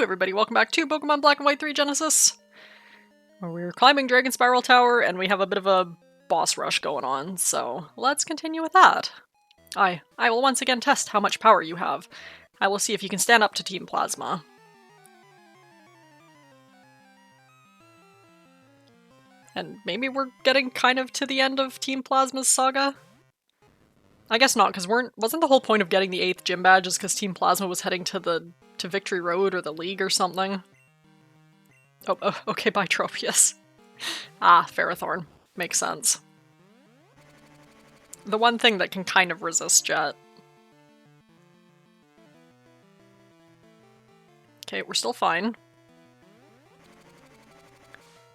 everybody, welcome back to Pokemon Black and White 3 Genesis, where we're climbing Dragon Spiral Tower and we have a bit of a boss rush going on, so let's continue with that. I will once again test how much power you have. I will see if you can stand up to Team Plasma. And maybe we're getting kind of to the end of Team Plasma's saga? I guess not, because wasn't the whole point of getting the 8th gym badge is because Team Plasma was heading to Victory Road or the League or something? Oh, okay, bye Tropius. Ah, Ferrothorn. Makes sense. The one thing that can kind of resist Jet. Okay, we're still fine.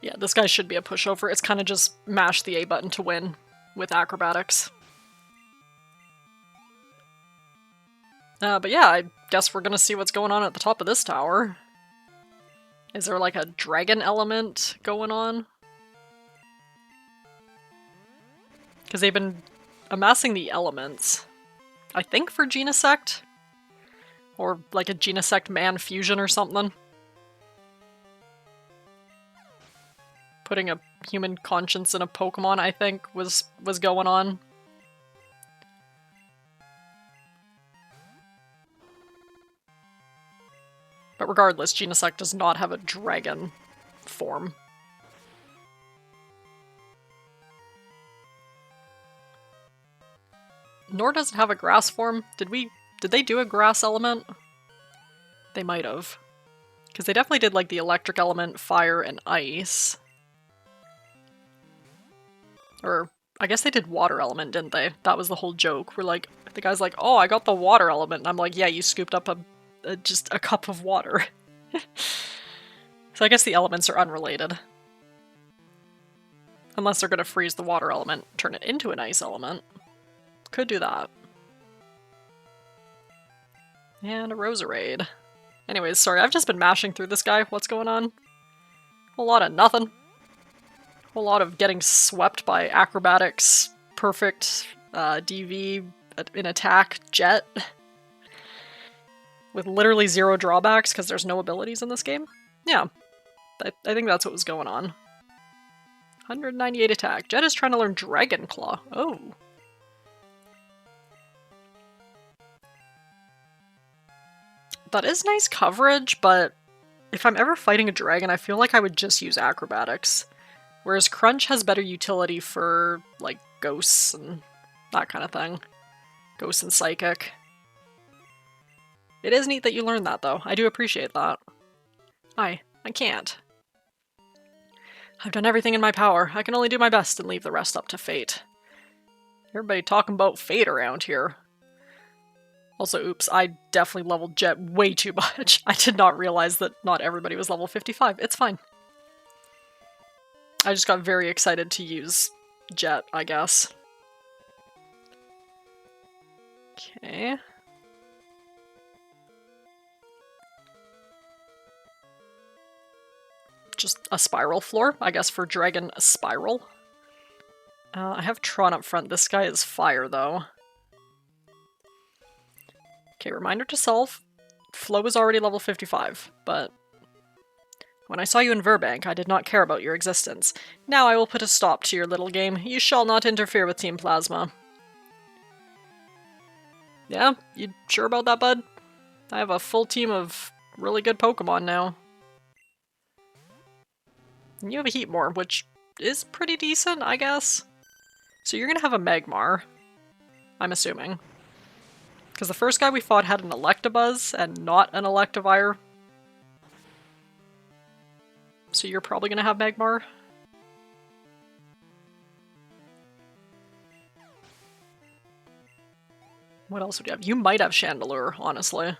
Yeah, this guy should be a pushover. It's kind of just mash the A button to win with acrobatics. But yeah, I guess we're gonna see what's going on at the top of this tower. Is there like a dragon element going on? Because they've been amassing the elements, I think for Genesect? Or like a Genesect man fusion or something. Putting a human conscience in a Pokemon, I think, was going on. But regardless, Genesect does not have a dragon form. Nor does it have a grass form. Did they do a grass element? They might have. Because they definitely did like the electric element, fire, and ice. Or, I guess they did water element, didn't they? That was the whole joke. We're like, the guy's like, oh, I got the water element. And I'm like, yeah, you scooped up just a cup of water. So I guess the elements are unrelated. Unless they're gonna freeze the water element, turn it into an ice element. Could do that. And a Roserade. Anyways, sorry, I've just been mashing through this guy. What's going on? Whole lot of nothing. Whole lot of getting swept by acrobatics, perfect DV in attack, Jet. With literally 0 drawbacks because there's no abilities in this game. Yeah, I think that's what was going on. 198 attack. Jet is trying to learn Dragon Claw. Oh. That is nice coverage, but if I'm ever fighting a dragon, I feel like I would just use acrobatics. Whereas Crunch has better utility for, like, ghosts and that kind of thing. Ghosts and Psychic. It is neat that you learned that, though. I do appreciate that. I can't. I've done everything in my power. I can only do my best and leave the rest up to fate. Everybody talking about fate around here. Also, oops, I definitely leveled Jet way too much. I did not realize that not everybody was level 55. It's fine. I just got very excited to use Jet, I guess. Okay. Just a spiral floor, I guess, for Dragon Spiral. I have Tron up front. This guy is fire, though. Okay, reminder to self. Flo is already level 55, but when I saw you in Verbank, I did not care about your existence. Now I will put a stop to your little game. You shall not interfere with Team Plasma. Yeah? You sure about that, bud? I have a full team of really good Pokemon now. And you have a Heatmore, which is pretty decent, I guess. So you're gonna have a Magmar, I'm assuming. Because the first guy we fought had an Electabuzz and not an Electivire. So you're probably gonna have Magmar. What else would you have? You might have Chandelure, honestly.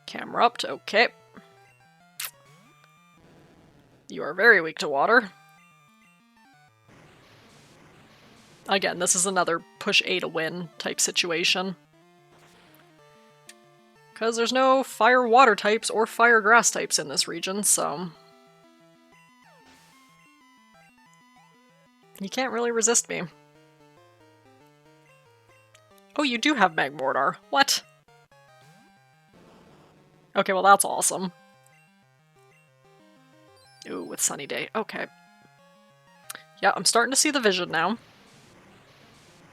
Camerupt, okay. You are very weak to water. Again, this is another push A to win type situation. Because there's no fire-water types or fire-grass types in this region, so you can't really resist me. Oh, you do have Magmortar. What? Okay, well that's awesome. Ooh, with Sunny Day. Okay. Yeah, I'm starting to see the vision now.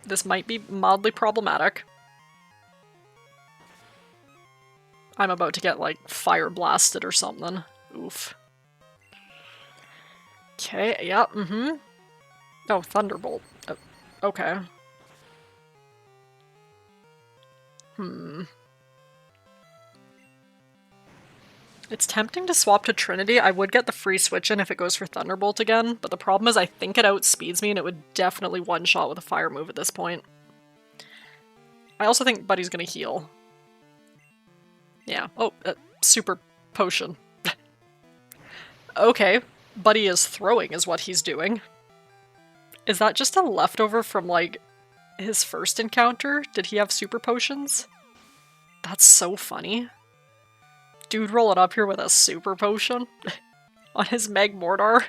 This might be mildly problematic. I'm about to get, like, fire blasted or something. Oof. Okay, yeah, mm-hmm. Oh, Thunderbolt. Okay. It's tempting to swap to Trinity. I would get the free switch in if it goes for Thunderbolt again, but the problem is I think it outspeeds me and it would definitely one-shot with a fire move at this point. I also think Buddy's gonna heal. Yeah. Oh, super potion. Okay. Buddy is throwing is what he's doing. Is that just a leftover from, like, his first encounter? Did he have super potions? That's so funny. Dude rolling up here with a super potion on his Meg Mortar.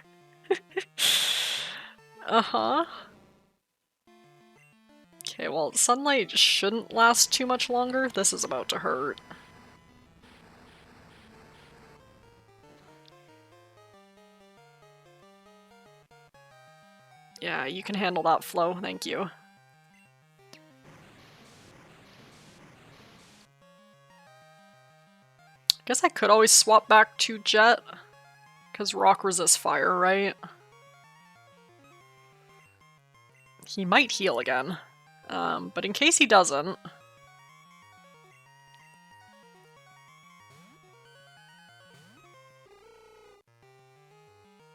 Uh-huh. Okay, well, sunlight shouldn't last too much longer. This is about to hurt. Yeah, you can handle that flow, thank you. Guess I could always swap back to Jet, because rock resists fire, right? He might heal again, but in case he doesn't...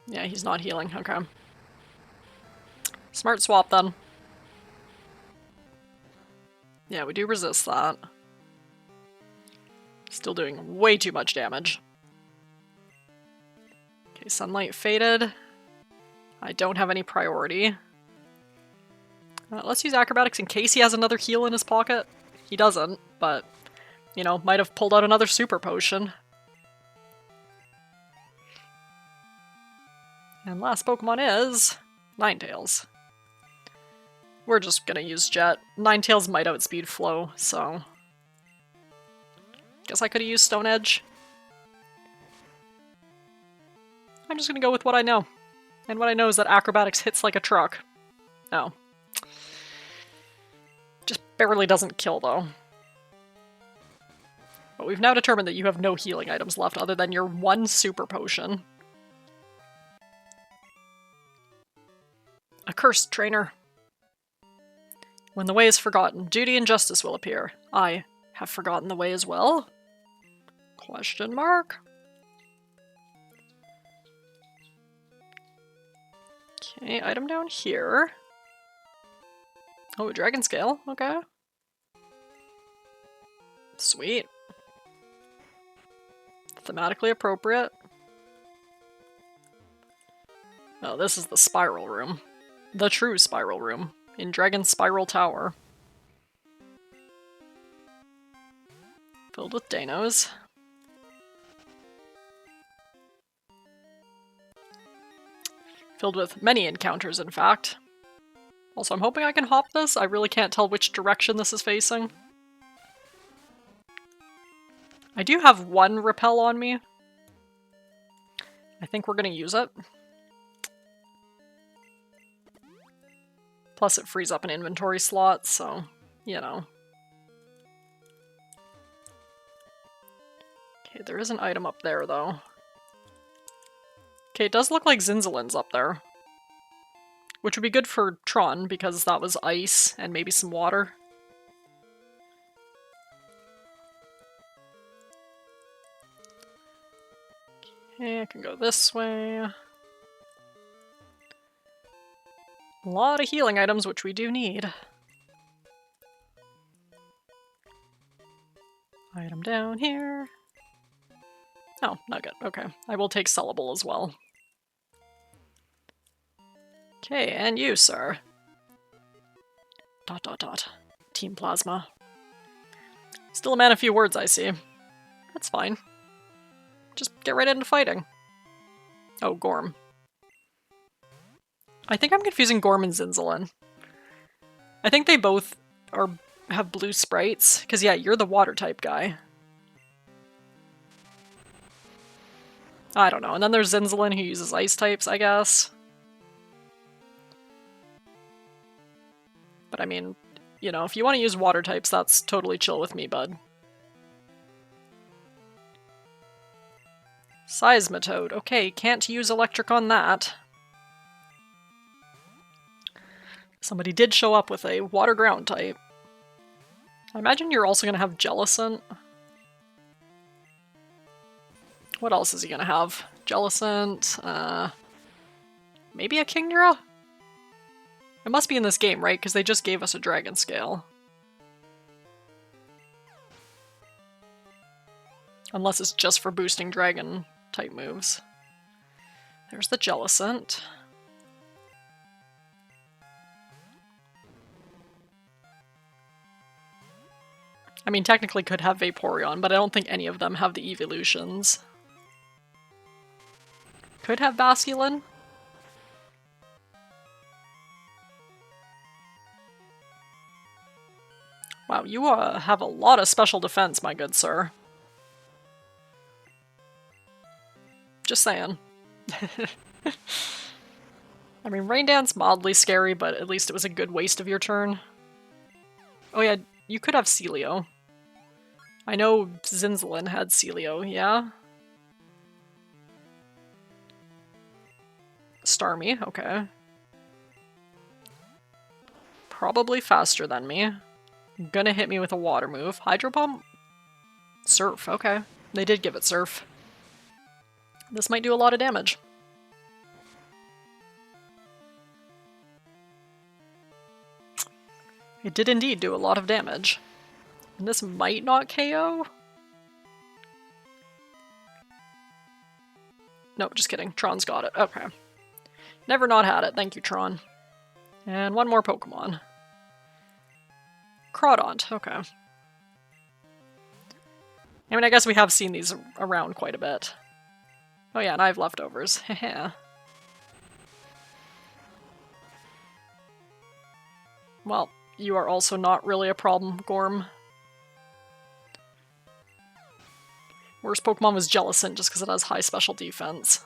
Yeah, he's not healing, okay. Smart swap then. Yeah, we do resist that. Still doing way too much damage. Okay, sunlight faded. I don't have any priority. Let's use acrobatics in case he has another heal in his pocket. He doesn't, but, you know, might have pulled out another super potion. And last Pokemon is Ninetales. We're just gonna use Jet. Ninetales might outspeed Flow, so... Guess I could've used Stone Edge. I'm just gonna go with what I know. And what I know is that Acrobatics hits like a truck. Oh. Just barely doesn't kill, though. But we've now determined that you have no healing items left other than your one super potion. Accursed trainer. When the way is forgotten, duty and justice will appear. I have forgotten the way as well? Question mark? Okay, item down here. Oh, a dragon scale, okay. Sweet. Thematically appropriate. Oh, this is the spiral room. The true spiral room. In Dragon's Spiral Tower. Filled with Danos. Filled with many encounters, in fact. Also, I'm hoping I can hop this. I really can't tell which direction this is facing. I do have one repel on me. I think we're gonna use it. Plus it frees up an inventory slot, so, you know. Okay, there is an item up there, though. Okay, it does look like Zinzalin's up there. Which would be good for Tron, because that was ice and maybe some water. Okay, I can go this way. A lot of healing items, which we do need. Item down here. Oh, nugget. Okay. I will take sellable as well. Okay, and you, sir. ... Team Plasma. Still a man of few words, I see. That's fine. Just get right into fighting. Oh, Gorm. I think I'm confusing Gorm and Zinzalin. I think they both have blue sprites, because yeah, you're the water type guy. I don't know. And then there's Zinzalin who uses ice types, I guess. But I mean, you know, if you want to use water types, that's totally chill with me, bud. Seismitoad. Okay, can't use electric on that. Somebody did show up with a water ground type. I imagine you're also going to have Jellicent. What else is he going to have? Jellicent, maybe a Kingdra? It must be in this game, right? Because they just gave us a Dragon Scale. Unless it's just for boosting Dragon type moves. There's the Jellicent. I mean, technically could have Vaporeon, but I don't think any of them have the evolutions. Could have Basculin. Wow, you have a lot of special defense, my good sir. Just saying. I mean, Rain Dance mildly scary, but at least it was a good waste of your turn. Oh yeah, you could have Celio. I know Zinzalin had Celio, yeah? Starmie, okay. Probably faster than me. Gonna hit me with a water move. Hydro Pump? Surf, okay. They did give it Surf. This might do a lot of damage. It did indeed do a lot of damage. And this might not KO? No, just kidding. Tron's got it. Okay. Never not had it. Thank you, Tron. And one more Pokemon. Crawdont. Okay. I mean, I guess we have seen these around quite a bit. Oh yeah, and I have leftovers. Heh. Well, you are also not really a problem, Gorm. Worst Pokemon was Jellicent just because it has high special defense. ...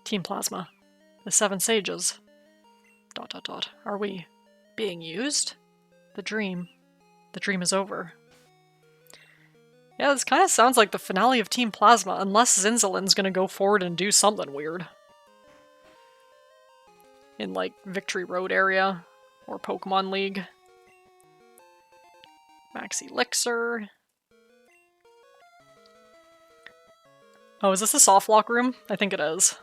Team Plasma. The Seven Sages. ... Are we being used? The dream. The dream is over. Yeah, this kind of sounds like the finale of Team Plasma, unless Zinzalin's gonna go forward and do something weird. In, like, Victory Road area, or Pokemon League. Max Elixir. Oh, is this a soft lock room? I think it is.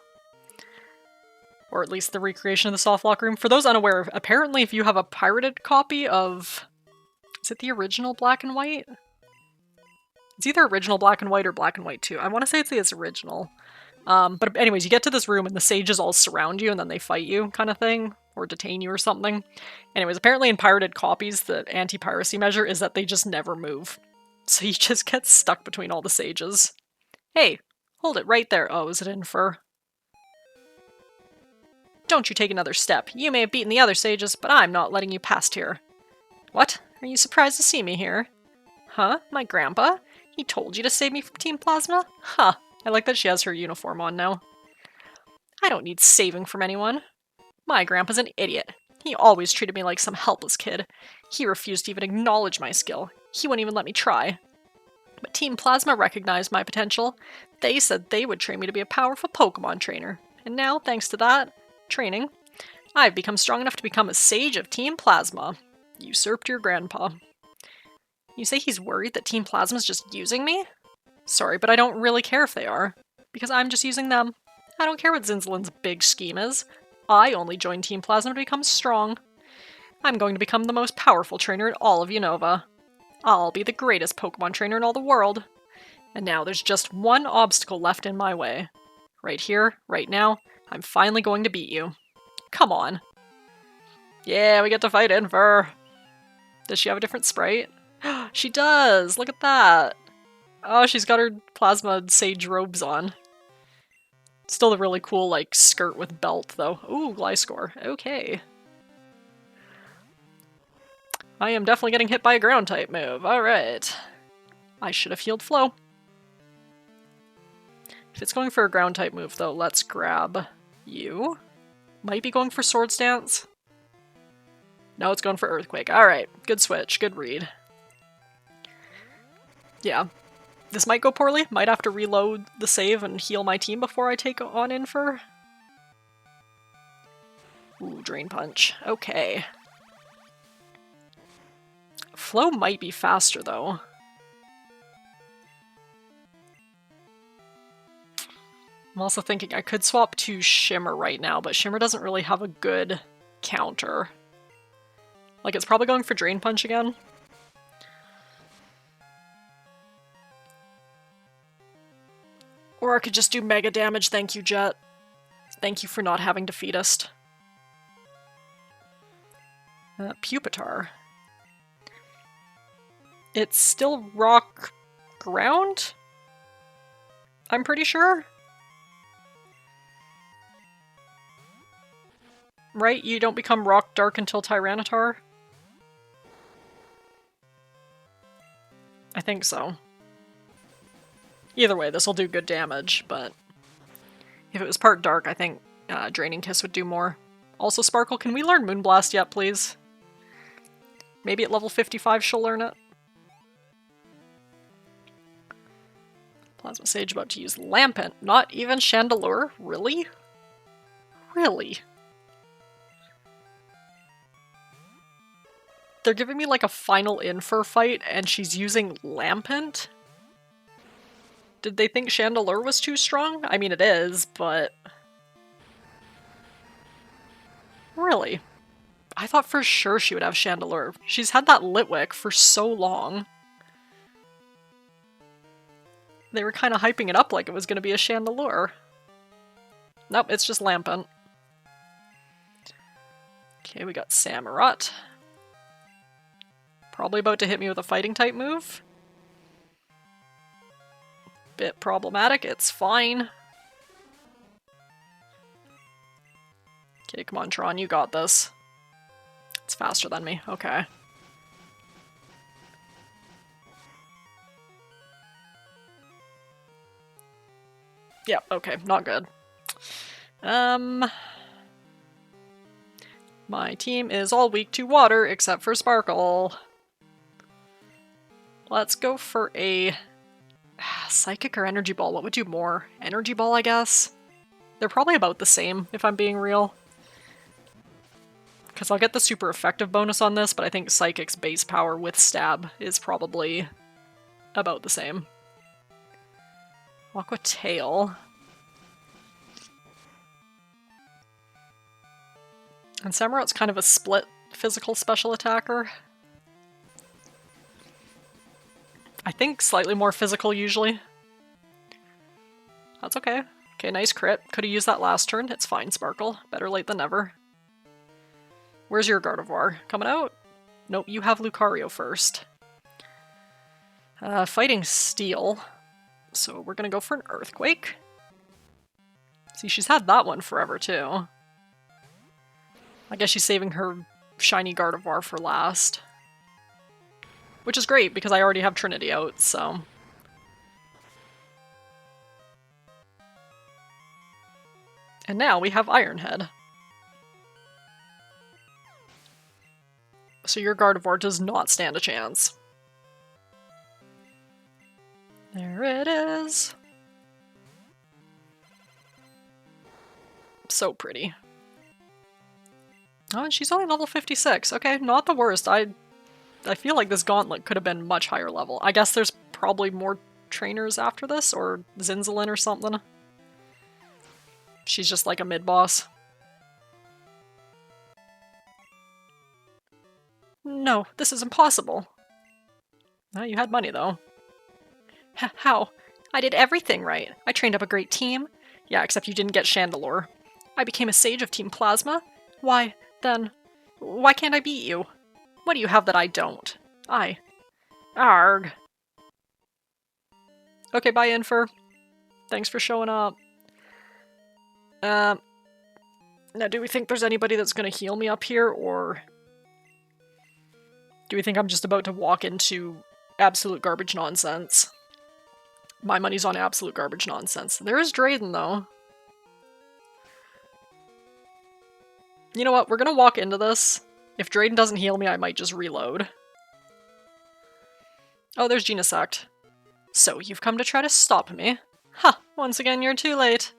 Or at least the recreation of the soft lock room. For those unaware, apparently if you have a pirated copy of... Is it the original Black and White? It's either original Black and White or Black and White 2. I want to say it's original. But anyways, you get to this room and the sages all surround you and then they fight you, kind of thing. Or detain you or something. Anyways, apparently in pirated copies, the anti-piracy measure is that they just never move. So you just get stuck between all the sages. Hey, hold it right there. Oh, is it Infer? Don't you take another step. You may have beaten the other sages, but I'm not letting you past here. What? Are you surprised to see me here? Huh? My grandpa? He told you to save me from Team Plasma? Huh. I like that she has her uniform on now. I don't need saving from anyone. My grandpa's an idiot. He always treated me like some helpless kid. He refused to even acknowledge my skill. He wouldn't even let me try. But Team Plasma recognized my potential. They said they would train me to be a powerful Pokemon trainer. And now, thanks to that training, I've become strong enough to become a sage of Team Plasma. Usurped your grandpa. You say he's worried that Team Plasma's just using me? Sorry, but I don't really care if they are. Because I'm just using them. I don't care what Zinzalin's big scheme is. I only joined Team Plasma to become strong. I'm going to become the most powerful trainer in all of Unova. I'll be the greatest Pokemon trainer in all the world. And now there's just one obstacle left in my way. Right here, right now, I'm finally going to beat you. Come on. Yeah, we get to fight Infer. Does she have a different sprite? She does! Look at that! Oh, she's got her Plasma Sage robes on. Still a really cool, like, skirt with belt, though. Ooh, Gliscor. Okay. I am definitely getting hit by a ground type move. Alright. I should have healed Flo. If it's going for a ground type move, though, let's grab you. Might be going for Swords Dance. No, it's going for Earthquake. Alright, good switch, good read. Yeah. This might go poorly. Might have to reload the save and heal my team before I take on Infer. Ooh, Drain Punch. Okay. Flo might be faster, though. I'm also thinking I could swap to Shimmer right now, but Shimmer doesn't really have a good counter. Like, it's probably going for Drain Punch again. Or I could just do mega damage, thank you, Jet. Thank you for not having Defeatist. Pupitar. It's still rock ground? I'm pretty sure? Right? You don't become rock dark until Tyranitar? I think so. Either way, this will do good damage, but if it was part dark, I think Draining Kiss would do more. Also, Sparkle, can we learn Moonblast yet, please? Maybe at level 55 she'll learn it. Plasma Sage about to use Lampent. Not even Chandelure? Really? Really? They're giving me like a final Infer fight and she's using Lampent? Did they think Chandelure was too strong? I mean, it is, but... Really? I thought for sure she would have Chandelure. She's had that Litwick for so long. They were kind of hyping it up like it was going to be a Chandelure. Nope, it's just Lampent. Okay, we got Samurott. Probably about to hit me with a fighting type move. Bit problematic, it's fine. Okay, come on, Tron, you got this. It's faster than me, okay. Yep, okay, not good. My team is all weak to water except for Sparkle. Let's go for a Psychic or Energy Ball. What would do more? Energy Ball, I guess? They're probably about the same, if I'm being real. Because I'll get the super effective bonus on this, but I think Psychic's base power with Stab is probably about the same. Aqua Tail. And Samurott's kind of a split physical special attacker. I think slightly more physical usually. That's okay. Okay, nice crit. Could've used that last turn. It's fine, Sparkle. Better late than never. Where's your Gardevoir? Coming out? Nope, you have Lucario first. Fighting Steel. So we're gonna go for an Earthquake. See, she's had that one forever, too. I guess she's saving her shiny Gardevoir for last. Which is great, because I already have Trinity out, so... And now we have Ironhead. So your Gardevoir does not stand a chance. There it is. So pretty. Oh, and she's only level 56. Okay, not the worst. I feel like this gauntlet could have been much higher level. I guess there's probably more trainers after this, or Zinzalin or something. She's just like a mid-boss. No, this is impossible. Oh, you had money, though. How? I did everything right. I trained up a great team. Yeah, except you didn't get Chandelure. I became a sage of Team Plasma. Why, then, why can't I beat you? What do you have that I don't? Arg. Okay, bye, Infer. Thanks for showing up. Now, do we think there's anybody that's gonna heal me up here, or... Do we think I'm just about to walk into absolute garbage nonsense? My money's on absolute garbage nonsense. There is Drayden, though. You know what? We're gonna walk into this. If Drayden doesn't heal me, I might just reload. Oh, there's Genesect. So, you've come to try to stop me? Ha! Once again, you're too late.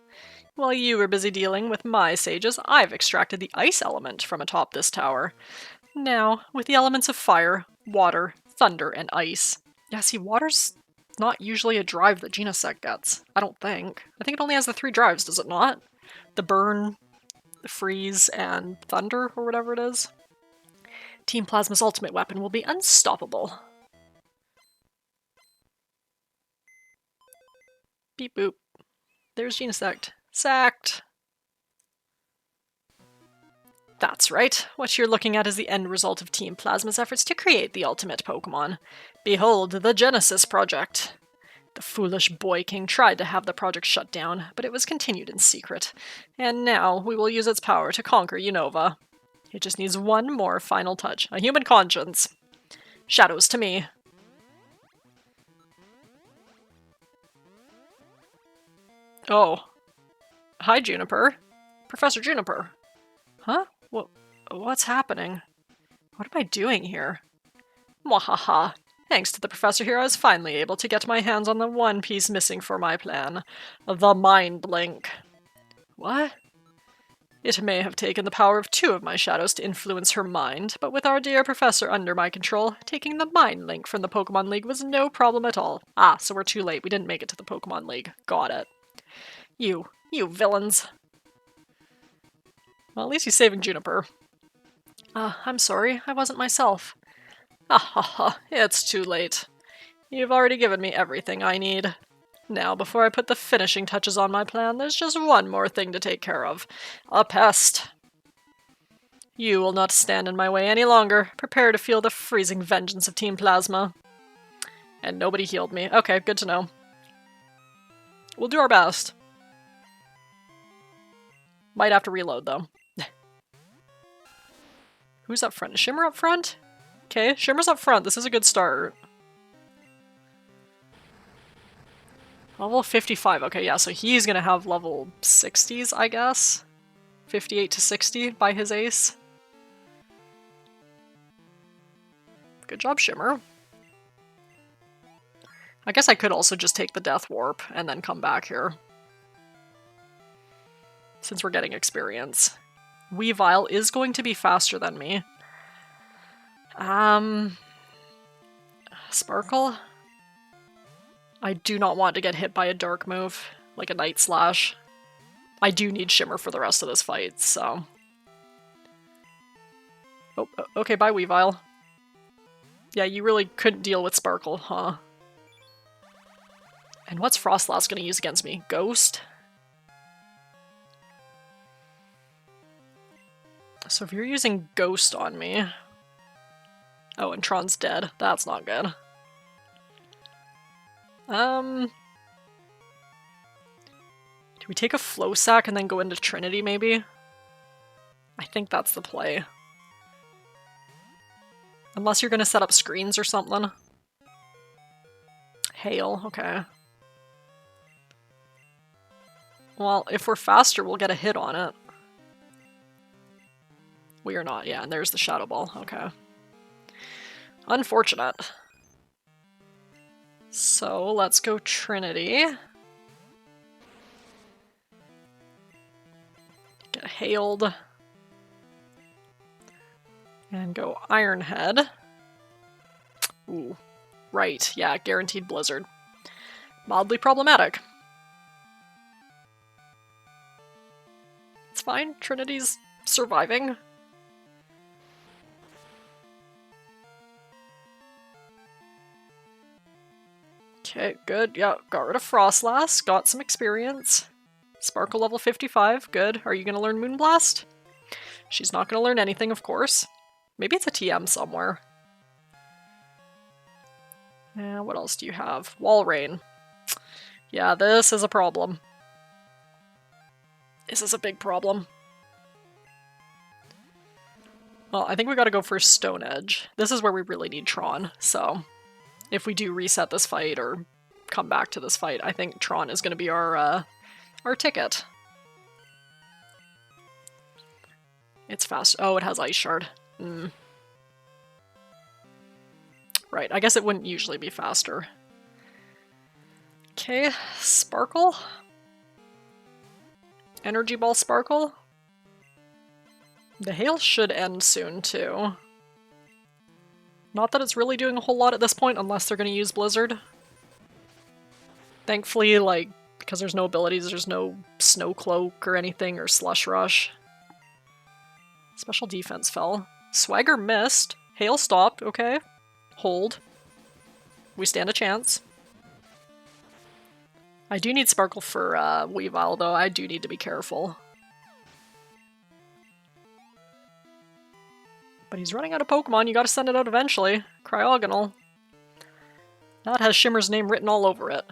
While you were busy dealing with my sages, I've extracted the ice element from atop this tower. Now, with the elements of fire, water, thunder, and ice. Yeah, see, water's not usually a drive that Genesect gets. I don't think. I think it only has the 3 drives, does it not? The burn, the freeze, and thunder, or whatever it is. Team Plasma's ultimate weapon will be unstoppable. Beep boop. There's Genesect. Sacked! That's right. What you're looking at is the end result of Team Plasma's efforts to create the ultimate Pokemon. Behold, the Genesis project. The foolish Boy King tried to have the project shut down, but it was continued in secret. And now we will use its power to conquer Unova. It just needs one more final touch. A human conscience. Shadows to me. Oh. Hi, Juniper. Professor Juniper. Huh? What's happening? What am I doing here? Mwahaha. Thanks to the professor here, I was finally able to get my hands on the one piece missing for my plan. The Mind Link. What? It may have taken the power of 2 of my shadows to influence her mind, but with our dear professor under my control, taking the Mind Link from the Pokemon League was no problem at all. Ah, so we're too late. We didn't make it to the Pokemon League. Got it. You villains. Well, at least he's saving Juniper. I'm sorry, I wasn't myself. It's too late. You've already given me everything I need. Now, before I put the finishing touches on my plan, there's just one more thing to take care of. A pest. You will not stand in my way any longer. Prepare to feel the freezing vengeance of Team Plasma. And nobody healed me. Okay, good to know. We'll do our best. Might have to reload, though. Who's up front? Is Shimmer up front? Okay, Shimmer's up front. This is a good start. Level 55. Okay, yeah, so he's gonna have level 60s, I guess. 58 to 60 by his ace. Good job, Shimmer. I guess I could also just take the Death Warp and then come back here. Since we're getting experience. Weavile is going to be faster than me. Sparkle? I do not want to get hit by a dark move, like a Night Slash. I do need Shimmer for the rest of this fight, so... Oh, okay, bye Weavile. Yeah, you really couldn't deal with Sparkle, huh? And what's Frostlass gonna use against me? Ghost? So if you're using Ghost on me... Oh, and Tron's dead. That's not good. Do we take a Flow Sack and then go into Trinity, maybe? I think that's the play. Unless you're gonna set up screens or something. Hail, okay. Well, if we're faster, we'll get a hit on it. We are not, yeah, and there's the Shadow Ball, okay. Unfortunate. So, let's go Trinity. Get hailed. And go Iron Head. Ooh. Right, yeah, guaranteed Blizzard. Mildly problematic. It's fine, Trinity's surviving. Okay, good. Yeah, got rid of Frostlass, got some experience. Sparkle level 55, good. Are you gonna learn Moonblast? She's not gonna learn anything, of course. Maybe it's a TM somewhere. What else do you have? Walrein. Yeah, this is a problem. This is a big problem. Well, I think we gotta go for Stone Edge. This is where we really need Tron, so if we do reset this fight or come back to this fight, I think Tron is gonna be our ticket. It's fast. Oh, it has Ice Shard. Right, I guess it wouldn't usually be faster. Okay, Sparkle. Energy Ball Sparkle. The hail should end soon, too. Not that it's really doing a whole lot at this point, unless they're going to use Blizzard. Thankfully, like, because there's no abilities, there's no Snow Cloak or anything, or Slush Rush. Special defense fell. Swagger missed. Hail stopped, okay. Hold. We stand a chance. I do need Sparkle for Weavile, though. I do need to be careful. But he's running out of Pokemon. You gotta send it out eventually. Cryogonal. That has Shimmer's name written all over it.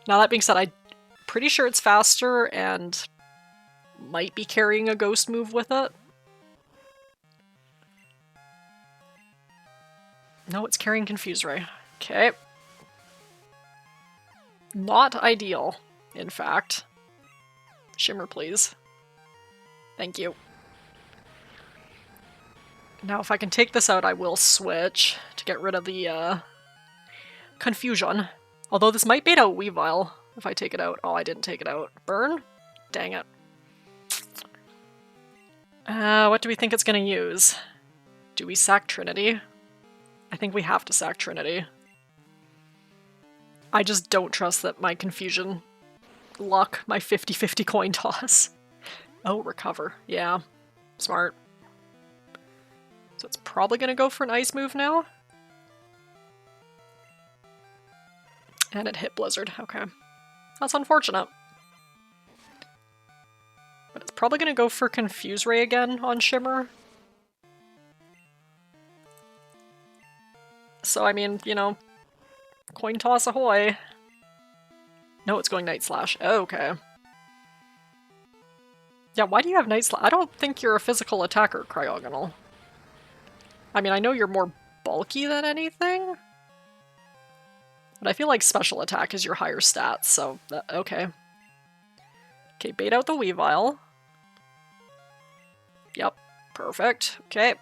Now, that being said, I'm pretty sure it's faster and might be carrying a ghost move with it. No, it's carrying Confuse Ray. Okay. Not ideal, in fact. Shimmer, please. Thank you. Now, if I can take this out, I will switch to get rid of the confusion. Although this might bait out Weavile if I take it out. Oh, I didn't take it out. Burn? Dang it. What do we think it's gonna use? Do we sack Trinity? I think we have to sack Trinity. I just don't trust that my confusion luck, my 50-50 coin toss. Oh, recover. Yeah. Smart. So it's probably gonna go for an ice move now. And it hit Blizzard. Okay. That's unfortunate. But it's probably gonna go for Confuse Ray again on Shimmer. So, I mean, you know, coin toss ahoy. No, it's going Night Slash. Okay. Yeah, why do you have Night Slash? I don't think you're a physical attacker, Cryogonal. I mean, I know you're more bulky than anything, but I feel like special attack is your higher stats, so okay. Okay, bait out the Weavile. Yep, perfect. Okay.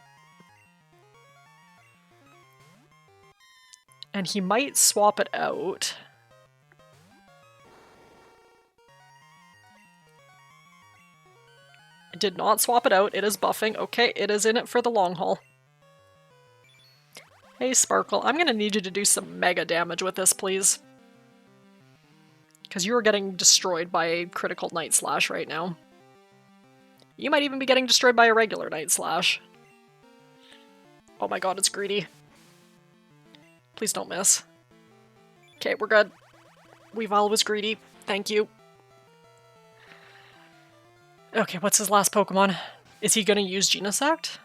And he might swap it out. It did not swap it out. It is buffing. Okay, it is in it for the long haul. Hey, Sparkle, I'm gonna need you to do some mega damage with this, please. Because you are getting destroyed by a critical Night Slash right now. You might even be getting destroyed by a regular Night Slash. Oh my god, it's greedy. Please don't miss. Okay, we're good. Weavile was greedy. Thank you. Okay, what's his last Pokemon? Is he gonna use Genesect?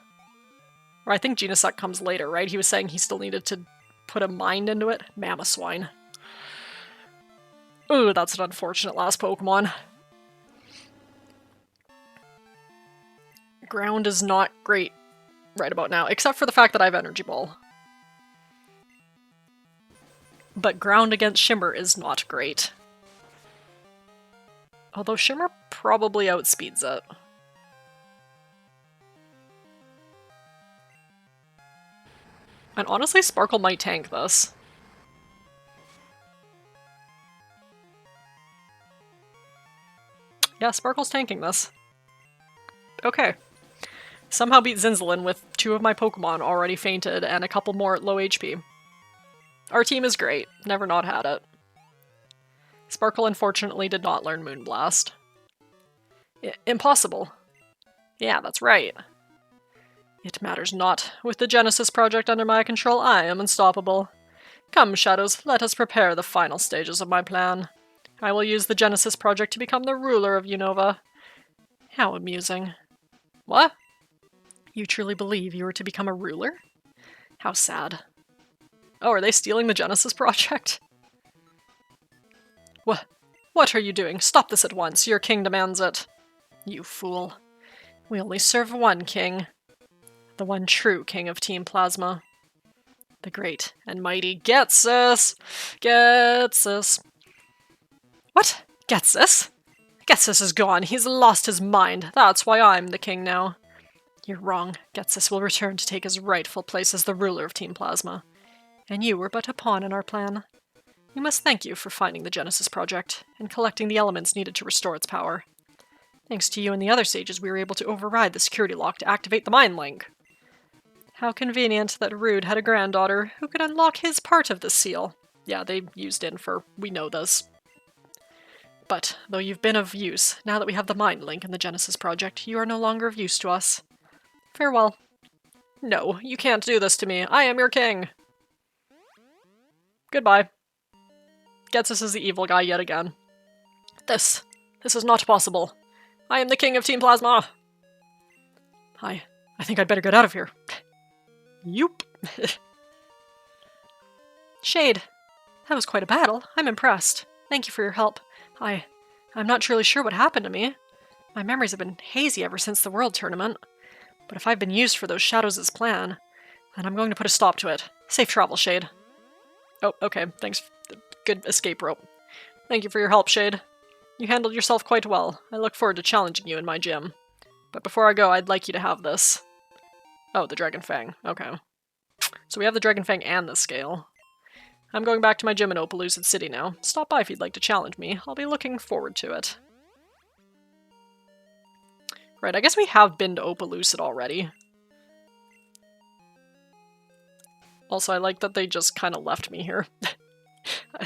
Or I think Genesect comes later, right? He was saying he still needed to put a mind into it. Mamoswine. Ooh, that's an unfortunate last Pokemon. Ground is not great right about now, except for the fact that I have Energy Ball. But ground against Shimmer is not great. Although Shimmer probably outspeeds it. And honestly, Sparkle might tank this. Yeah, Sparkle's tanking this. Okay. Somehow beat Zinzalin with 2 of my Pokemon already fainted and a couple more at low HP. Our team is great. Never not had it. Sparkle unfortunately did not learn Moonblast. Impossible. Yeah, that's right. It matters not. With the Genesis project under my control, I am unstoppable. Come, Shadows, let us prepare the final stages of my plan. I will use the Genesis project to become the ruler of Unova. How amusing. What? You truly believe you were to become a ruler? How sad. Oh, are they stealing the Genesis project? What are you doing? Stop this at once. Your king demands it. You fool. We only serve one king. The one true king of Team Plasma. The great and mighty Genesis! Genesis! What? Genesis? Genesis is gone. He's lost his mind. That's why I'm the king now. You're wrong. Genesis will return to take his rightful place as the ruler of Team Plasma. And you were but a pawn in our plan. We must thank you for finding the Genesis project and collecting the elements needed to restore its power. Thanks to you and the other sages, we were able to override the security lock to activate the mind link. How convenient that Rude had a granddaughter who could unlock his part of the seal. Yeah, they used it for we know this. But, though you've been of use, now that we have the mind link in the Genesis project, you are no longer of use to us. Farewell. No, you can't do this to me. I am your king. Goodbye. Genesis is the evil guy yet again. This is not possible. I am the king of Team Plasma. I think I'd better get out of here. Yoop. Shade, that was quite a battle. I'm impressed. Thank you for your help. I'm not truly sure what happened to me. My memories have been hazy ever since the World Tournament. But if I've been used for those Shadows' plan, then I'm going to put a stop to it. Safe travel, Shade. Oh, okay, thanks. Good escape rope. Thank you for your help, Shade. You handled yourself quite well. I look forward to challenging you in my gym. But before I go, I'd like you to have this. Oh, the Dragon Fang. Okay. So we have the Dragon Fang and the scale. I'm going back to my gym in Opelucid City now. Stop by if you'd like to challenge me. I'll be looking forward to it. Right, I guess we have been to Opelucid already. Also, I like that they just kind of left me here.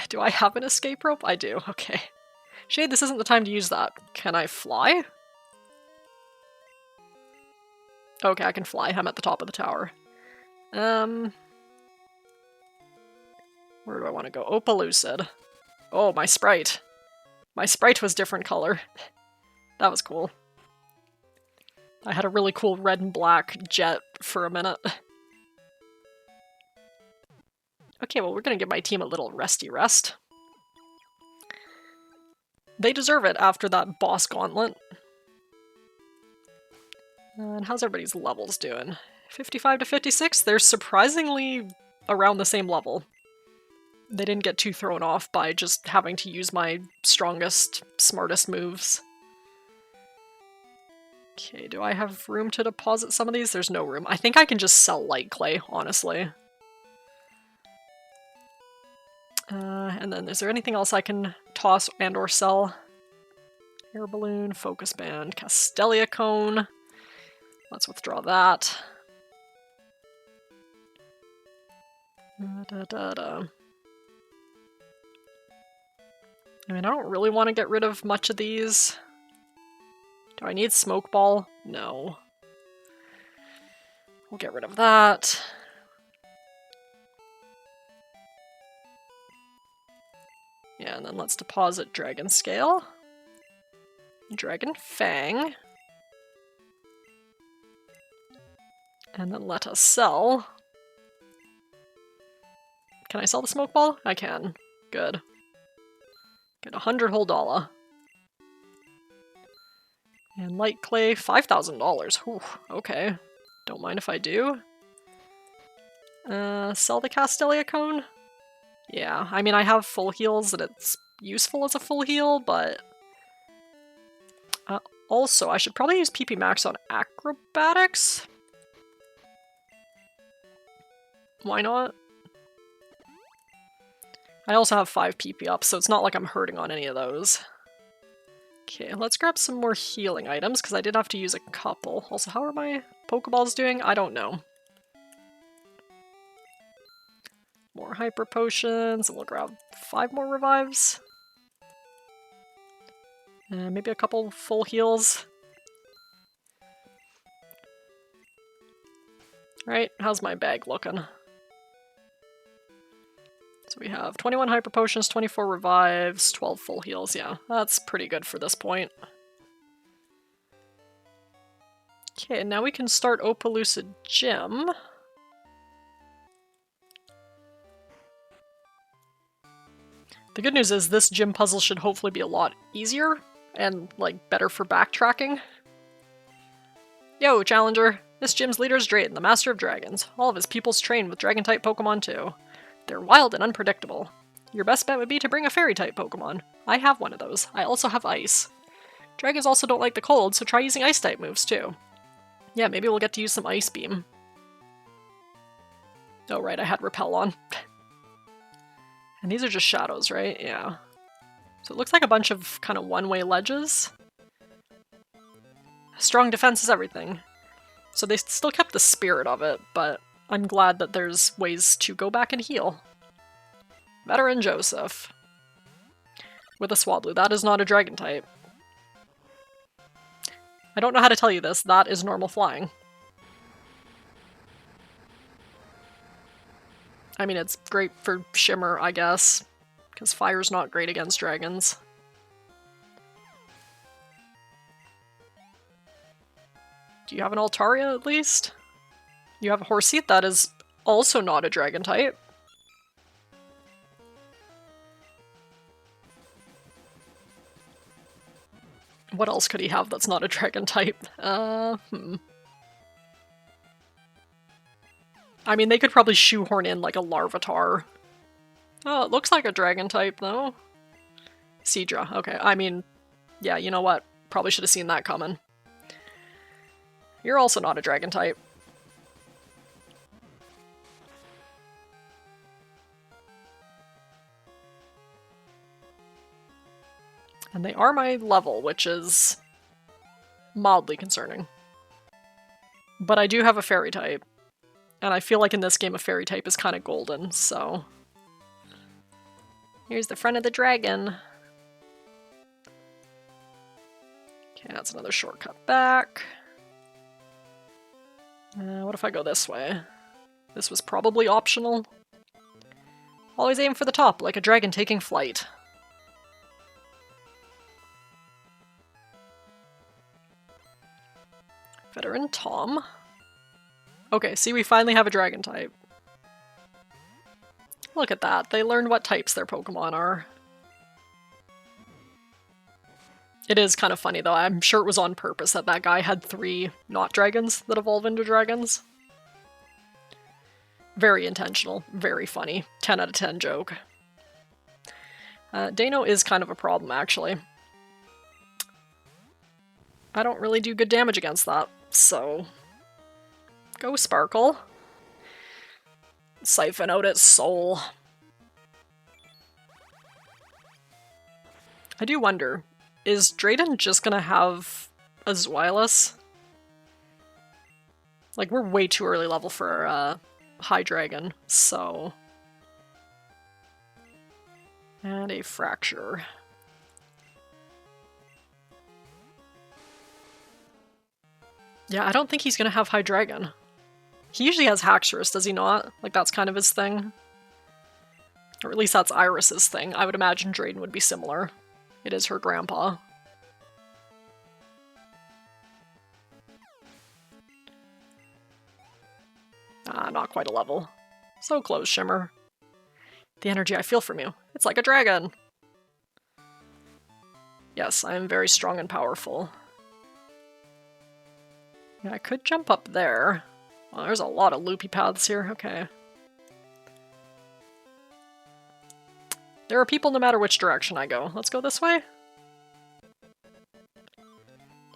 Do I have an escape rope? I do. Okay. Shade, this isn't the time to use that. Can I fly? Okay, I can fly. I'm at the top of the tower. Where do I want to go? Opelucid. Oh, my sprite. My sprite was different color. That was cool. I had a really cool red and black jet for a minute. Okay, well, we're gonna give my team a little resty rest. They deserve it after that boss gauntlet. And how's everybody's levels doing? 55 to 56? They're surprisingly around the same level. They didn't get too thrown off by just having to use my strongest, smartest moves. Okay, do I have room to deposit some of these? There's no room. I think I can just sell light clay, honestly. And then is there anything else I can toss and or sell? Air balloon, focus band, Castelia cone. Let's withdraw that. I mean, I don't really want to get rid of much of these. Do I need smoke ball? No. We'll get rid of that. Yeah, and then let's deposit Dragon Scale. Dragon Fang. And then let us sell. Can I sell the smoke ball? I can. Good. Get 100 whole dollar. And light clay, $5,000. Whew, okay. Don't mind if I do. Sell the Castelia cone? Yeah, I mean, I have full heals and it's useful as a full heal, but... also, I should probably use PP Max on acrobatics? Why not? I also have 5 PP up, so it's not like I'm hurting on any of those. Okay, let's grab some more healing items, because I did have to use a couple. Also, how are my Pokeballs doing? I don't know. More Hyper Potions, and we'll grab 5 more revives. And maybe a couple full heals. Right, how's my bag looking? So we have 21 Hyper Potions, 24 revives, 12 full heals. Yeah, that's pretty good for this point. Okay, now we can start Opelucid Gym. The good news is this gym puzzle should hopefully be a lot easier and, like, better for backtracking. Yo, Challenger! This gym's leader is Drayden, the Master of Dragons. All of his pupils train with Dragon-type Pokemon too. They're wild and unpredictable. Your best bet would be to bring a Fairy-type Pokemon. I have one of those. I also have Ice. Dragons also don't like the cold, so try using Ice-type moves too. Yeah, maybe we'll get to use some Ice Beam. Oh right, I had Repel on. And these are just shadows, right? Yeah. So it looks like a bunch of kind of one-way ledges. Strong defense is everything. So they still kept the spirit of it, but I'm glad that there's ways to go back and heal. Veteran Joseph. With a Swablu. That is not a dragon type. I don't know how to tell you this. That is normal flying. I mean, it's great for Shimmer, I guess, because fire's not great against dragons. Do you have an Altaria, at least? You have a Horsea that is also not a dragon type. What else could he have that's not a dragon type? I mean, they could probably shoehorn in, like, a Larvitar. Oh, it looks like a dragon type, though. Seadra, okay. I mean, yeah, you know what? Probably should have seen that coming. You're also not a dragon type. And they are my level, which is mildly concerning. But I do have a fairy type. And I feel like in this game a fairy type is kind of golden, so... Here's the front of the dragon. Okay, that's another shortcut back. What if I go this way? This was probably optional. Always aim for the top, like a dragon taking flight. Veteran Tom. Okay, see, we finally have a dragon type. Look at that, they learned what types their Pokemon are. It is kind of funny though, I'm sure it was on purpose that that guy had 3 not dragons that evolve into dragons. Very intentional, very funny, 10 out of 10 joke. Dano is kind of a problem actually. I don't really do good damage against that, so... Go Sparkle. Siphon out its soul. I do wonder, is Drayden just gonna have a Zweilous? Like, we're way too early level for High Dragon, so... And a Fracture. Yeah, I don't think he's gonna have High Dragon. He usually has Haxorus, does he not? Like, that's kind of his thing. Or at least that's Iris's thing. I would imagine Drayden would be similar. It is her grandpa. Ah, not quite a level. So close, Shimmer. The energy I feel from you. It's like a dragon! Yes, I am very strong and powerful. Yeah, I could jump up there. Well, there's a lot of loopy paths here, okay. There are people no matter which direction I go. Let's go this way?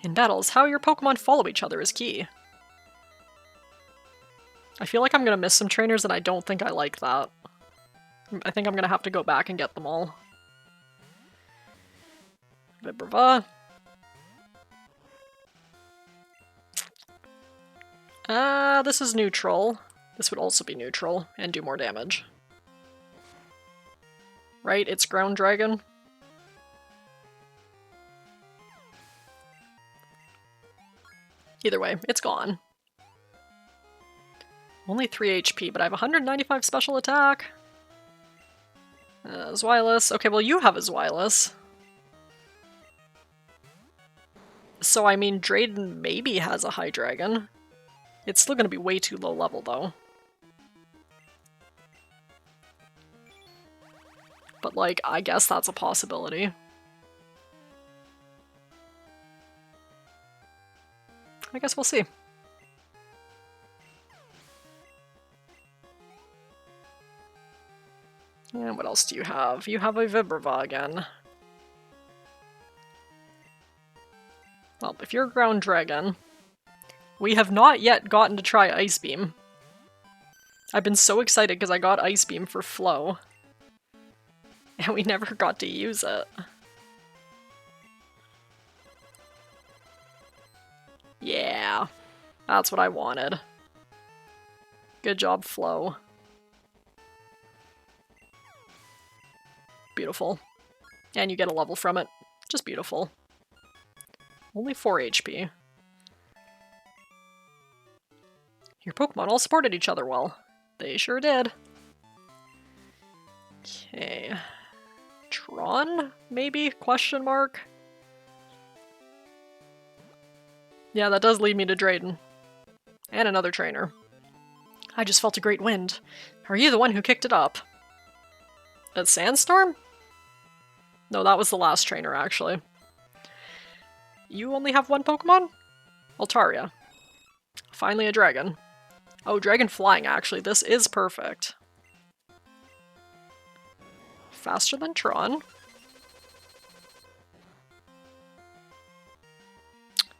In battles, how your Pokemon follow each other is key. I feel like I'm gonna miss some trainers and I don't think I like that. I think I'm gonna have to go back and get them all. Vibrava. This is neutral. This would also be neutral and do more damage. Right? It's Ground Dragon. Either way, it's gone. Only 3 HP, but I have 195 special attack. Zweilous. Okay, well you have a Zweilous. So I mean, Drayden maybe has a High Dragon. It's still gonna be way too low level, though. But, like, I guess that's a possibility. I guess we'll see. And what else do you have? You have a Vibrava again. Well, if you're a ground dragon, we have not yet gotten to try Ice Beam. I've been so excited because I got Ice Beam for Flow. And we never got to use it. Yeah, that's what I wanted. Good job, Flow. Beautiful. And you get a level from it. Just beautiful. Only 4 HP. Your Pokemon all supported each other well. They sure did. Okay. Tron, maybe? Question mark? Yeah, that does lead me to Drayden. And another trainer. I just felt a great wind. Are you the one who kicked it up? A sandstorm? No, that was the last trainer, actually. You only have one Pokemon? Altaria. Finally a dragon. Oh, dragon flying, actually. This is perfect. Faster than Tron.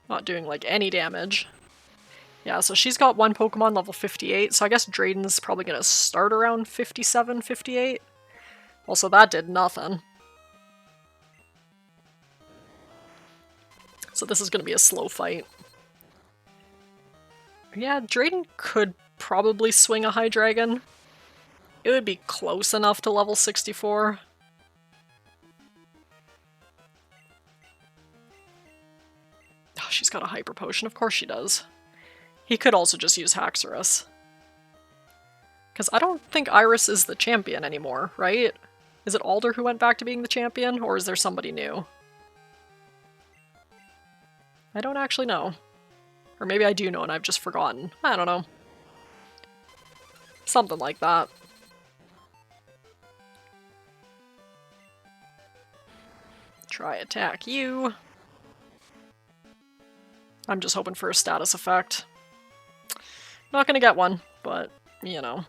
Not doing, like, any damage. Yeah, so she's got one Pokemon level 58, so I guess Drayden's probably gonna start around 57, 58. Also, that did nothing. So this is gonna be a slow fight. Yeah, Drayden could probably swing a Hydreigon. It would be close enough to level 64. Oh, she's got a Hyper Potion, of course she does. He could also just use Haxorus. Because I don't think Iris is the champion anymore, right? Is it Alder who went back to being the champion, or is there somebody new? I don't actually know. Or maybe I do know and I've just forgotten. I don't know. Something like that. Try attack you. I'm just hoping for a status effect. Not gonna get one, but, you know.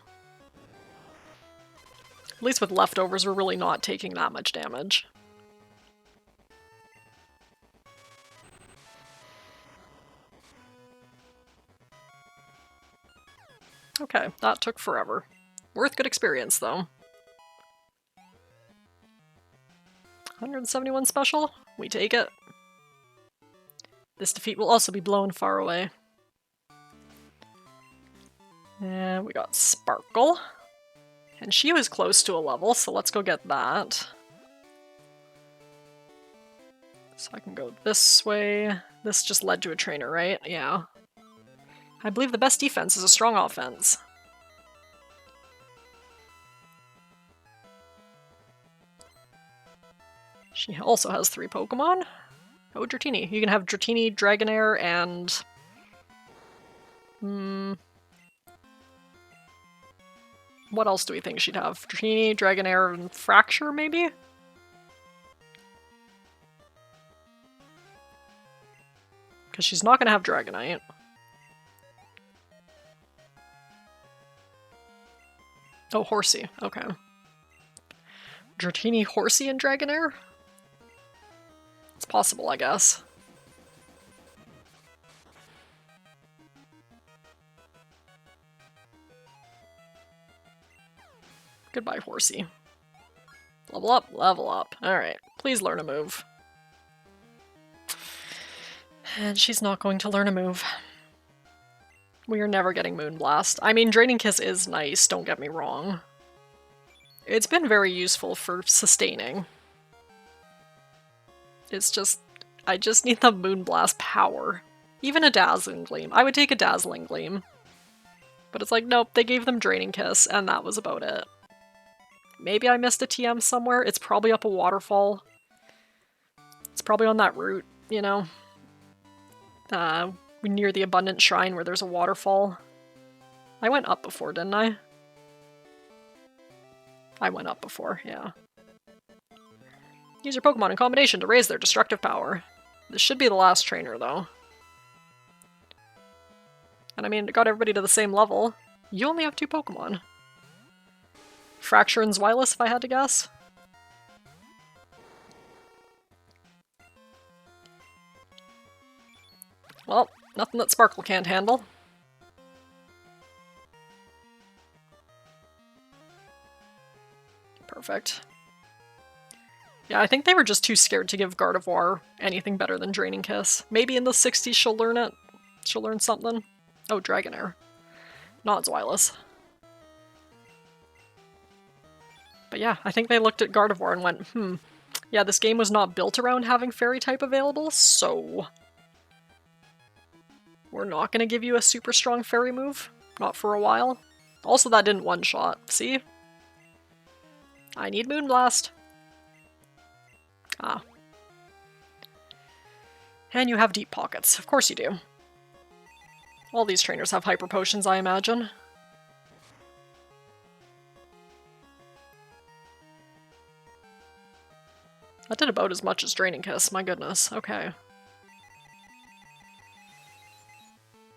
At least with leftovers, we're really not taking that much damage. Okay, that took forever. Worth good experience, though. 171 special? We take it. This defeat will also be blown far away. And we got Sparkle. And she was close to a level, so let's go get that. So I can go this way. This just led to a trainer, right? Yeah. I believe the best defense is a strong offense. She also has 3 Pokemon. Oh, Dratini. You can have Dratini, Dragonair, and... what else do we think she'd have? Dratini, Dragonair, and Fracture, maybe? Because she's not going to have Dragonite. Oh, Horsey. Okay. Dratini, Horsey, and Dragonair? It's possible, I guess. Goodbye, Horsey. Level up, level up. Alright, please learn a move. And she's not going to learn a move. We are never getting Moonblast. I mean, Draining Kiss is nice, don't get me wrong. It's been very useful for sustaining. It's just... I just need the Moonblast power. Even a Dazzling Gleam. I would take a Dazzling Gleam. But it's like, nope, they gave them Draining Kiss, and that was about it. Maybe I missed a TM somewhere. It's probably up a waterfall. It's probably on that route, you know? Near the Abundant Shrine where there's a waterfall. I went up before, didn't I? I went up before, yeah. Use your Pokemon in combination to raise their destructive power. This should be the last trainer, though. And I mean, it got everybody to the same level. You only have 2 Pokemon. Fracture and Zweilous, if I had to guess. Well, nothing that Sparkle can't handle. Perfect. Yeah, I think they were just too scared to give Gardevoir anything better than Draining Kiss. Maybe in the 60s she'll learn it. She'll learn something. Oh, Dragonair. Not Zweilous. But yeah, I think they looked at Gardevoir and went, yeah, this game was not built around having Fairy type available, so we're not going to give you a super strong Fairy move. Not for a while. Also, that didn't one-shot. See? I need Moonblast. Ah. And you have deep pockets. Of course you do. All these trainers have hyper potions, I imagine. That did about as much as Draining Kiss, my goodness. Okay.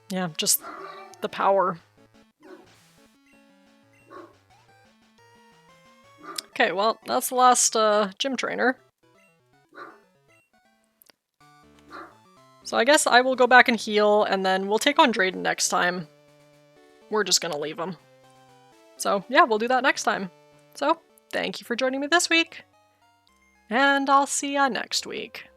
Yeah, just the power. Okay, well, that's the last gym trainer. So I guess I will go back and heal, and then we'll take on Drayden next time. We're just gonna leave him. So yeah, we'll do that next time. So, thank you for joining me this week. And I'll see ya next week.